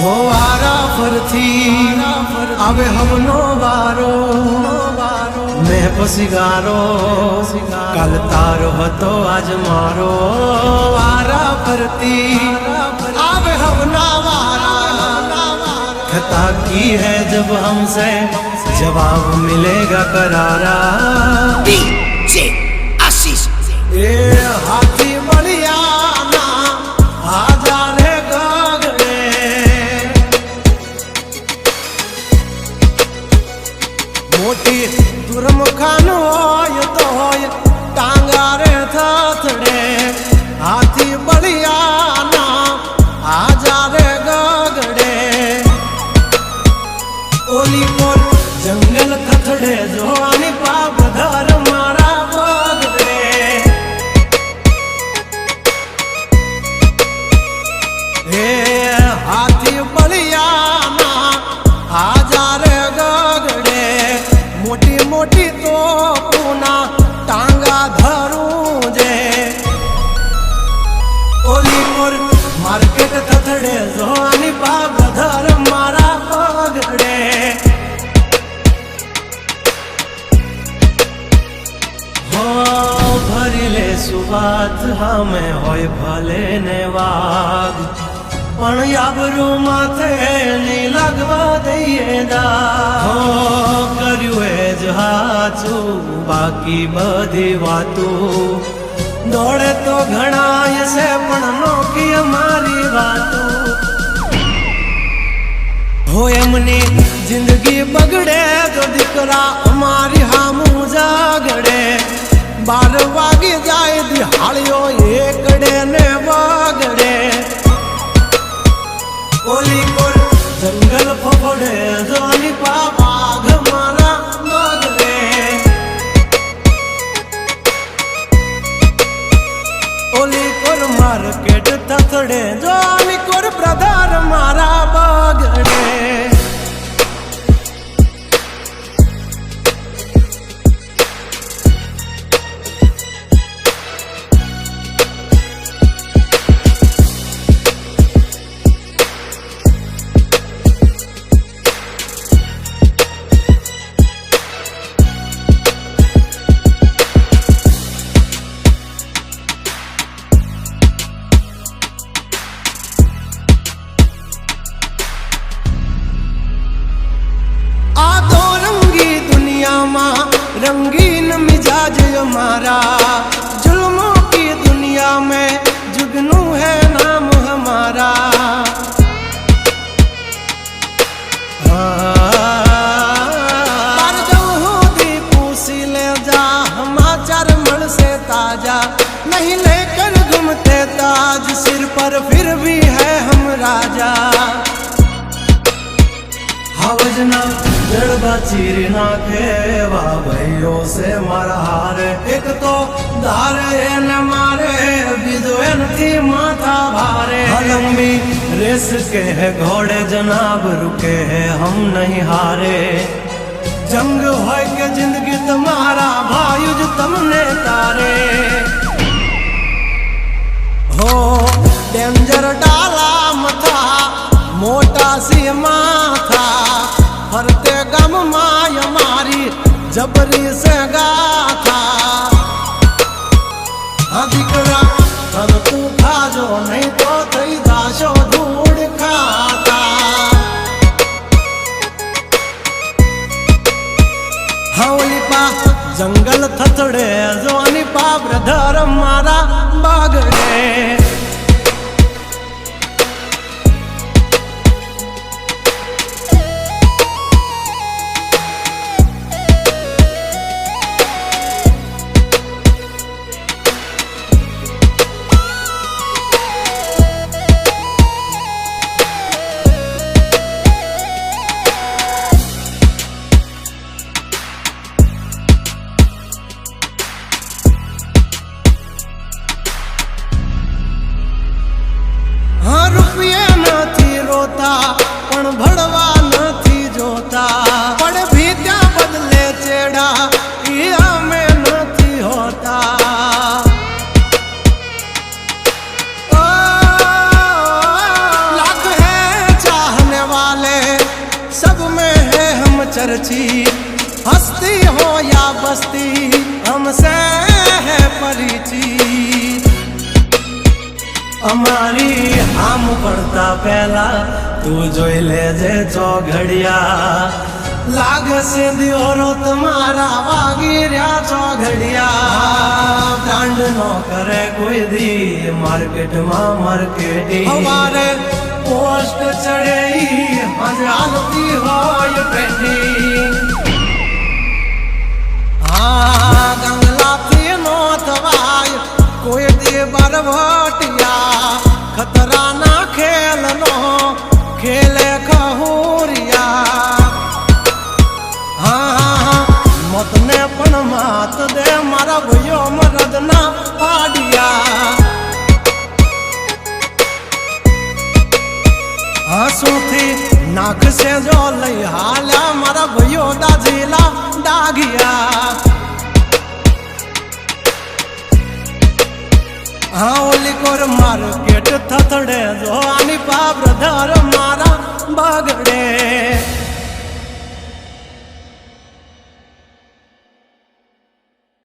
हो वारा फरथी आवे हमनो वारो मैं पसिगारो कल तारो हतो आज मारो वारा फरती आवे हमना वारा खता की है जब हमसे जवाब मिलेगा करारा डीजे आशीष ए हाथी बढ़िया ना आजा रे गगड़े मोटी दुर्मुखान होय तो होय टांगा रे थथड़े हाथी बढ़िया ना आजा रे गगड़े ओली कोल जंगल थथड़े जो आनी पाप धर मारा बगड़े हे हाथी बढ़िया ना आजा रे गगड़े मोटी मोटी तो पूना टांगा धरूं जे ओली कोल मार्केट थथड़े जो आनी पाप धर मारा बगड़े भरीले सुबात हमें होय भले ने वाग पण याबरू माथे नी लगवा दઈએ दा हो કર્યું એ જ હાચું બાકી બધી વાતો દોડે તો ઘણાય છે પણ નોકી અમારી વાતો हो एमनी जिंदगी बगड़े तो दिकरा हमारी हामू जागड़े 12 वागे जाए दिहाड़ियो एकड़े ने वागड़े ओली कोल जंगल फफड़े जोनी पापा घमारा मगड़े ओली कोल मार्केट थथड़े जोनी कोल ब्रदर मारा बगड़े रंगीन मिजाज हमारा जुल्मों की दुनिया में जुगनू है नाम हमारा पर जो दी पूसी ले जा हमाचार मल से ताजा नहीं लेकर घूमते ताज सिर पर फिर भी है हम राजा हवजना जड़बा चीर नाखे वाह भाइयों से मारा हारे एक तो धारे न मारे विदोन थी माथा भारे लंबी रेस के है घोड़े जनाब रुके हैं हम नहीं हारे जंग हो के जिंदगी तुम्हारा भायुज तुमने तारे हो डेंजर डाला मथा मोटा सी माथा फरते गम माय मारी जबरी से गाथा अधिकरा तब तू खाजो नहीं तो थई दाशो धूड़ खाता हवली पा जंगल थथड़े जोनी पा ब्रदर मारा बागड़े पण भड़वा नहीं जोता पड़ भी क्या बदले चेड़ा इया में नहीं होता लाख है चाह चर्चित हस्ती हो या बस्ती हमसे है परिचित અમારી આમ પડતા પહેલા તું જોઈ લેજે ચોઘડિયા લાગશે દિયોરો તમારા વાગી રહ્યા ચોઘડિયા બ્રાન્ડ નો કરે કોઈ દી માર્કેટમાં માર્કેટિંગ અમારે પોસ્ટ ચડે હાલતી હોય ટ્રેન્ડિંગ ગંગલાથી નો થવાય કોઈ દી બરવટિયા खतरा ना खेल नो खेले कहूरिया हाँ मत ने पण मात दे मारा भयो मरद ना पाडिया हंसू थी नाक से जो लई हाल्या मारा भयो दाजीला डागिया हाँ ओली कोर मार्केट थथड़े जो आनी पा ब्रदर मारा बगड़े